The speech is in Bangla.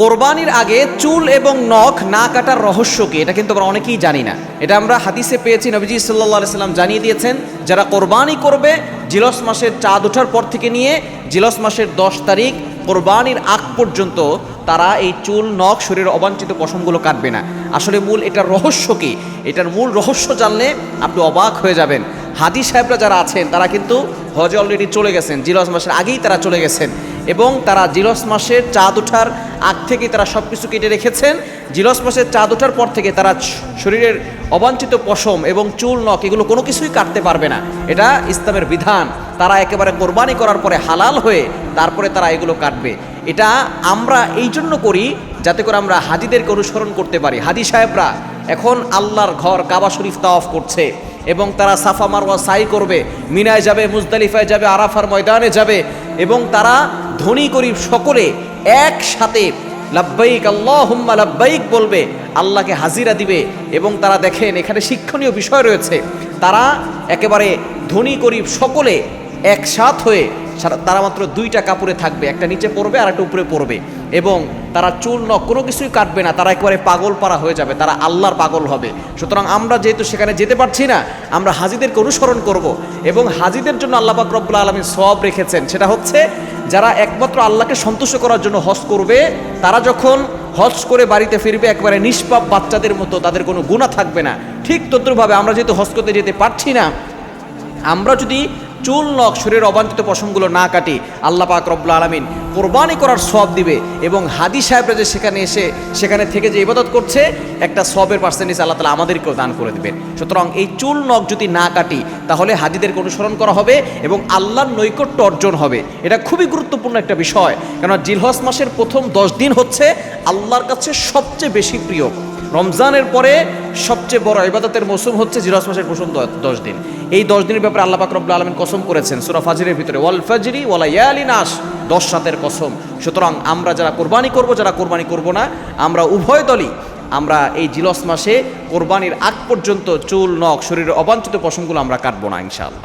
কোরবানির আগে চুল এবং নখ না কাটার রহস্য কি, এটা কিন্তু আমরা অনেকেই জানি না। এটা আমরা হাদিসে পেয়েছি, নবীজি সাল্লাল্লাহু আলাইহি সাল্লাম জানিয়ে দিয়েছেন, যারা কোরবানি করবে জিলস মাসের চাঁদ ওঠার পর থেকে নিয়ে জিলস মাসের 10 তারিখ কোরবানির আগ পর্যন্ত তারা এই চুল নখ শরীরের অবাঞ্ছিত পশমগুলো কাটবে না। আসলে মূল এটার রহস্য কি, এটার মূল রহস্য জানলে আপনি অবাক হয়ে যাবেন। হাজি সাহেবরা যারা আছেন তারা কিন্তু হজে অলরেডি চলে গেছেন, জিলস মাসের আগেই তারা চলে গেছেন এবং তারা জিলস মাসের চাঁদ ওঠার আগ থেকে তারা সব কিছু কেটে রেখেছেন। জিলস মাসের চাঁদ ওঠার পর থেকে তারা শরীরের অবাঞ্ছিত পশম এবং চুল নখ এগুলো কোনো কিছুই কাটতে পারবে না। এটা ইসলামের বিধান। তারা একেবারে কোরবানি করার পরে হালাল হয়ে তারপরে তারা এগুলো কাটবে। এটা আমরা এই জন্য করি যাতে করে আমরা হাজিদেরকে অনুসরণ করতে পারি। হাজি সাহেবরা এখন আল্লাহর ঘর কাবা শরীফ তাওয়াফ করছে এবং তারা সাফা মারওয়া সাই করবে, মিনায় যাবে, মুজদালিফায় যাবে, আরাফার ময়দানে যাবে এবং তারা ধনী গরিব সকলে একসাথে লাব্বাইক আল্লাহুম্মা লাব্বাইক বলবে, আল্লাহকে হাজিরা দিবে। এবং তারা দেখেন এখানে শিক্ষণীয় বিষয় রয়েছে, তারা একেবারে ধনী গরিব সকলে একসাথ হয়ে তারা মাত্র 2টা কাপড়ে থাকবে, একটা নিচে পড়বে আর একটা উপরে পড়বে এবং তারা চুল নখ কোনো কিছুই কাটবে না। তারা একেবারে পাগল পারা হয়ে যাবে, তারা আল্লাহর পাগল হবে। সুতরাং আমরা যেহেতু সেখানে যেতে পারছি না, আমরা হাজিদেরকে অনুসরণ করব এবং হাজিদের জন্য আল্লাহ পাক রব্বুল আলামিন সওয়াব রেখেছেন। সেটা হচ্ছে যারা একমাত্র আল্লাহকে সন্তুষ্ট করার জন্য হজ করবে, তারা যখন হজ করে বাড়িতে ফিরবে একেবারে নিষ্পাপ বাচ্চাদের মতো, তাদের কোনো গুনাহ থাকবে না। ঠিক তদ্রুপভাবে আমরা যেহেতু হজ করতে যেতে পারছি না, আমরা যদি চুল নখ শরীরের অবাঞ্ছিত পশমগুলো না কাটি, আল্লাহ পাক রব্বুল আলামিন কোরবানি করার সওয়াব দিবে এবং হাজি সাহেবরা যে সেখানে এসে সেখানে থেকে যে ইবাদত করছে একটা সওয়াবের পার্সেন্টেজ আল্লাহ তাআলা আমাদেরকেও দান করে দেবেন। সুতরাং এই চুল নখ যদি না কাটি তাহলে হাজিদেরকে অনুসরণ করা হবে এবং আল্লাহর নৈকট্য অর্জন হবে। এটা খুবই গুরুত্বপূর্ণ একটা বিষয়, কেননা জিলহজ মাসের প্রথম 10 দিন হচ্ছে আল্লাহর কাছে সবচেয়ে বেশি প্রিয়। রমজানের পরে সবচেয়ে বড় ইবাদতের মৌসুম হচ্ছে জিলহজ মাসের প্রথম 10 দিন। এই 10 দিনের ব্যাপারে আল্লাহ পাক রব্বুল আলামিন কসম করেছেন সূরা ফাজরের ভিতরে, ওয়াল ফাজরি ওয়া লায়ালিন আশর, 10 রাতের কসম। সুতরাং আমরা যারা কোরবানি করব, যারা কোরবানি করব না, আমরা উভয় দলই আমরা এই জিলহজ মাসে কোরবানির আগ পর্যন্ত চুল নখ শরীরের অবাঞ্ছিত পশমগুলো আমরা কাটবো না ইনশাআল্লাহ।